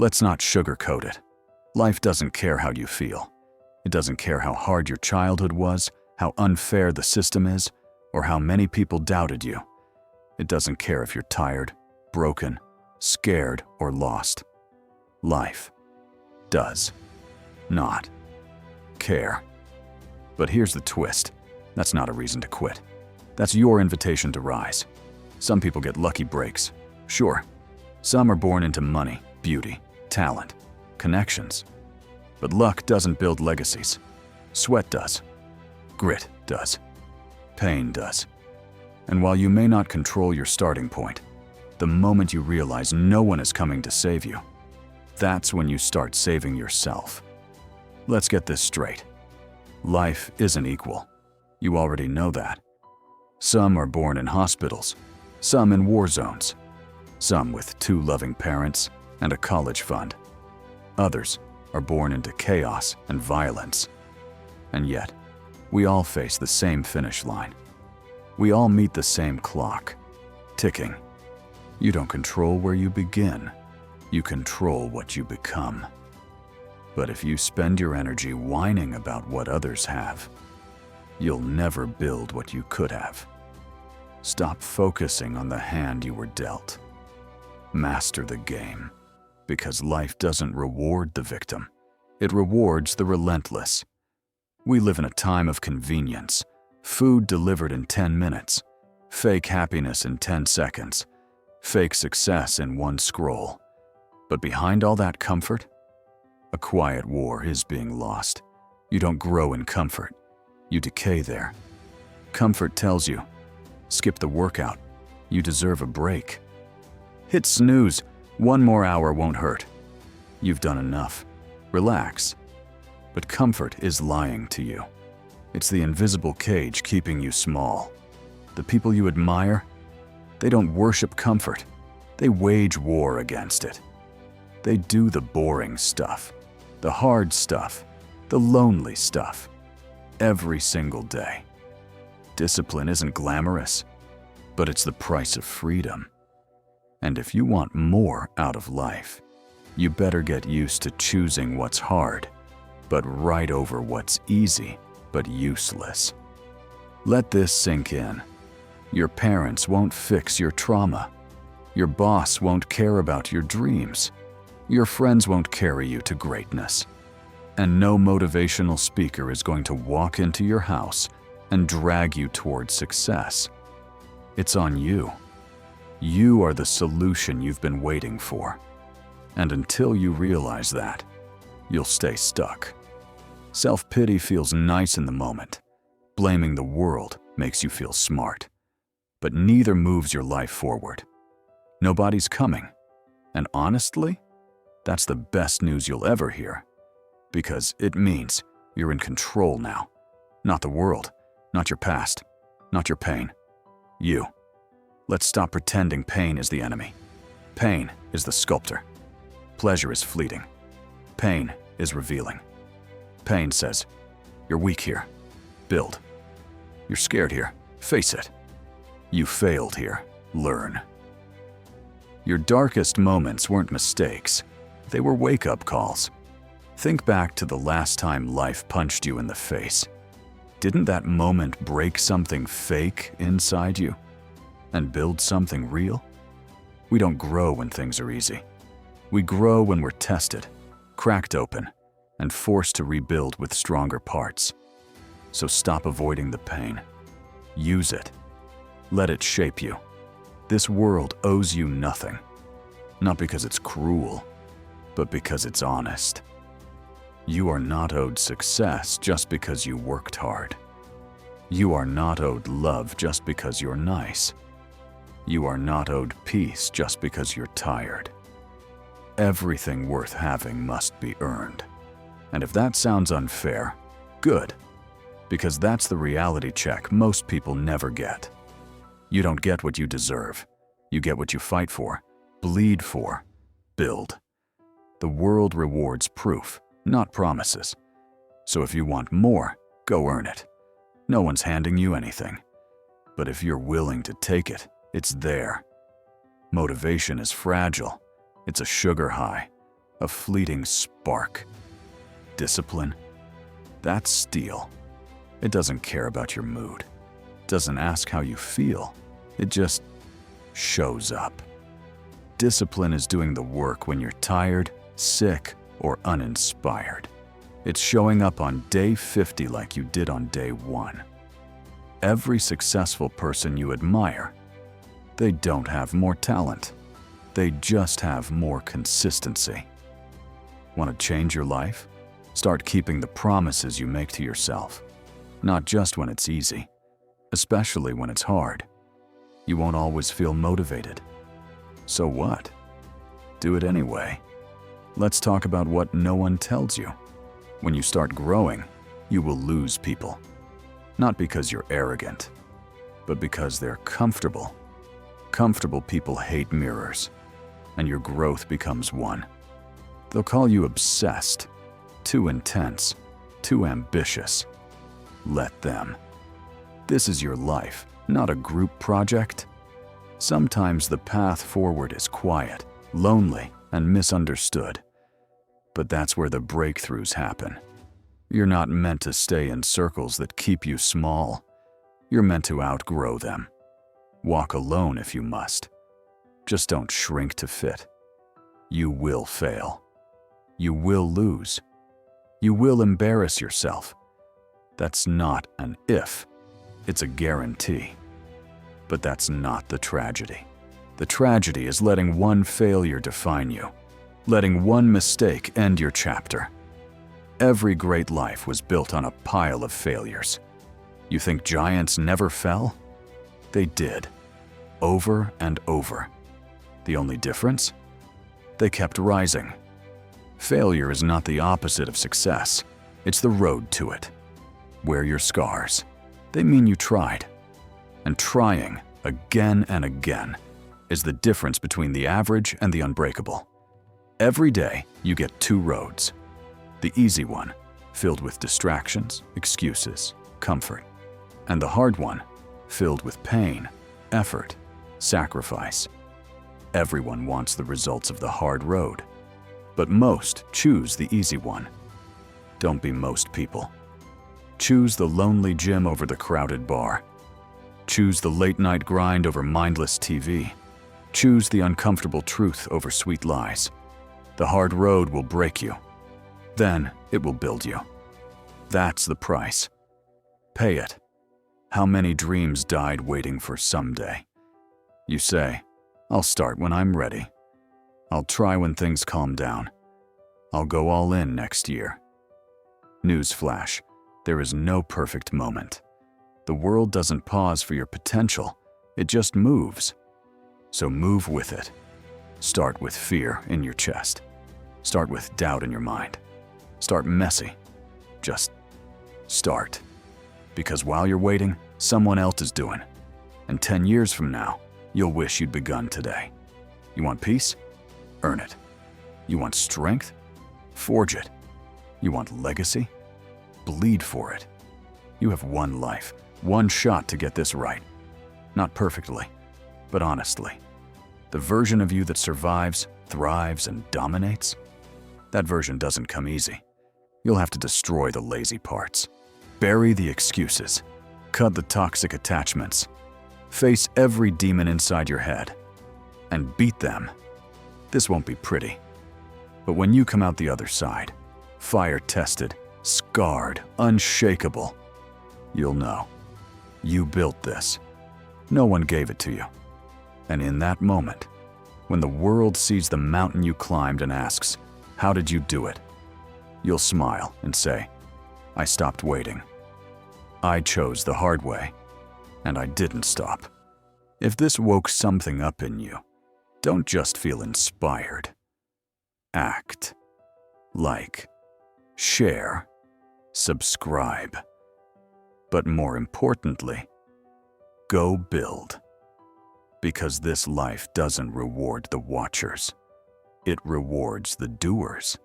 Let's not sugarcoat it. Life doesn't care how you feel. It doesn't care how hard your childhood was, how unfair the system is, or how many people doubted you. It doesn't care if you're tired, broken, scared, or lost. Life does not care. But here's the twist. That's not a reason to quit. That's your invitation to rise. Some people get lucky breaks. Sure, some are born into money, beauty, talent, connections. But luck doesn't build legacies. Sweat does. Grit does. Pain does. And while you may not control your starting point, the moment you realize no one is coming to save you, that's when you start saving yourself. Let's get this straight. Life isn't equal. You already know that. Some are born in hospitals, some in war zones, some with 2 loving parents and a college fund. Others are born into chaos and violence. And yet, we all face the same finish line. We all meet the same clock, ticking. You don't control where you begin. You control what you become. But if you spend your energy whining about what others have, you'll never build what you could have. Stop focusing on the hand you were dealt. Master the game, because life doesn't reward the victim. It rewards the relentless. We live in a time of convenience. Food delivered in 10 minutes, fake happiness in 10 seconds, fake success in 1 scroll. But behind all that comfort, a quiet war is being lost. You don't grow in comfort. You decay there. Comfort tells you, skip the workout. You deserve a break. Hit snooze. 1 more hour won't hurt. You've done enough. Relax. But comfort is lying to you. It's the invisible cage keeping you small. The people you admire, they don't worship comfort. They wage war against it. They do the boring stuff, the hard stuff, the lonely stuff, every single day. Discipline isn't glamorous, but it's the price of freedom. And if you want more out of life, you better get used to choosing what's hard, but right over what's easy, but useless. Let this sink in. Your parents won't fix your trauma. Your boss won't care about your dreams. Your friends won't carry you to greatness. And no motivational speaker is going to walk into your house and drag you towards success. It's on you. You are the solution you've been waiting for. And until you realize that, you'll stay stuck. Self-pity feels nice in the moment. Blaming the world makes you feel smart. But neither moves your life forward. Nobody's coming. And honestly, that's the best news you'll ever hear. Because it means you're in control now. Not the world, not your past, not your pain. You. Let's stop pretending pain is the enemy. Pain is the sculptor. Pleasure is fleeting. Pain is revealing. Pain says, you're weak here. Build. You're scared here. Face it. You failed here. Learn. Your darkest moments weren't mistakes. They were wake-up calls. Think back to the last time life punched you in the face. Didn't that moment break something fake inside you and build something real? We don't grow when things are easy. We grow when we're tested, cracked open, and forced to rebuild with stronger parts. So stop avoiding the pain. Use it. Let it shape you. This world owes you nothing. Not because it's cruel, but because it's honest. You are not owed success just because you worked hard. You are not owed love just because you're nice. You are not owed peace just because you're tired. Everything worth having must be earned. And if that sounds unfair, good, because that's the reality check most people never get. You don't get what you deserve. You get what you fight for, bleed for, build. The world rewards proof, not promises. So if you want more, go earn it. No one's handing you anything. But if you're willing to take it, it's there. Motivation is fragile. It's a sugar high. a fleeting spark. Discipline, that's steel. It doesn't care about your mood, doesn't ask how you feel. It just shows up. Discipline is doing the work when you're tired, sick, or uninspired. It's showing up on day 50 like you did on day 1. Every successful person you admire, they don't have more talent. They just have more consistency. Want to change your life? Start keeping the promises you make to yourself. Not just when it's easy, especially when it's hard. You won't always feel motivated. So what? Do it anyway. Let's talk about what no one tells you. When you start growing, you will lose people. Not because you're arrogant, but because they're comfortable. Comfortable people hate mirrors, and your growth becomes one. They'll call you obsessed, too intense, too ambitious. Let them. This is your life, not a group project. Sometimes the path forward is quiet, lonely, and misunderstood. But that's where the breakthroughs happen. You're not meant to stay in circles that keep you small. You're meant to outgrow them. Walk alone if you must. Just don't shrink to fit. You will fail. You will lose. You will embarrass yourself. That's not an if, it's a guarantee. But that's not the tragedy. The tragedy is letting one failure define you, letting one mistake end your chapter. Every great life was built on a pile of failures. You think giants never fell? They did, over and over. The only difference? They kept rising. Failure is not the opposite of success. It's the road to it. Wear your scars. They mean you tried. And trying, again and again, is the difference between the average and the unbreakable. Every day, you get 2 roads. The easy one, filled with distractions, excuses, comfort. And the hard one, filled with pain, effort, sacrifice. Everyone wants the results of the hard road, but most choose the easy one. Don't be most people. Choose the lonely gym over the crowded bar. Choose the late-night grind over mindless TV. Choose the uncomfortable truth over sweet lies. The hard road will break you. Then it will build you. That's the price. Pay it. How many dreams died waiting for someday? You say, I'll start when I'm ready. I'll try when things calm down. I'll go all in next year. Newsflash, there is no perfect moment. The world doesn't pause for your potential, it just moves. So move with it. Start with fear in your chest. Start with doubt in your mind. Start messy. Just start. Because while you're waiting, someone else is doing. And 10 years from now, you'll wish you'd begun today. You want peace? Earn it. You want strength? Forge it. You want legacy? Bleed for it. You have one life, one shot to get this right. Not perfectly, but honestly. The version of you that survives, thrives, and dominates, that version doesn't come easy. You'll have to destroy the lazy parts. Bury the excuses. Cut the toxic attachments. Face every demon inside your head. And beat them. This won't be pretty. But when you come out the other side, fire-tested, scarred, unshakable, you'll know. You built this. No one gave it to you. And in that moment, when the world sees the mountain you climbed and asks, "How did you do it?" you'll smile and say, "I stopped waiting. I chose the hard way, and I didn't stop." If this woke something up in you, don't just feel inspired. Act. Like. Share. Subscribe. But more importantly, go build. Because this life doesn't reward the watchers. It rewards the doers.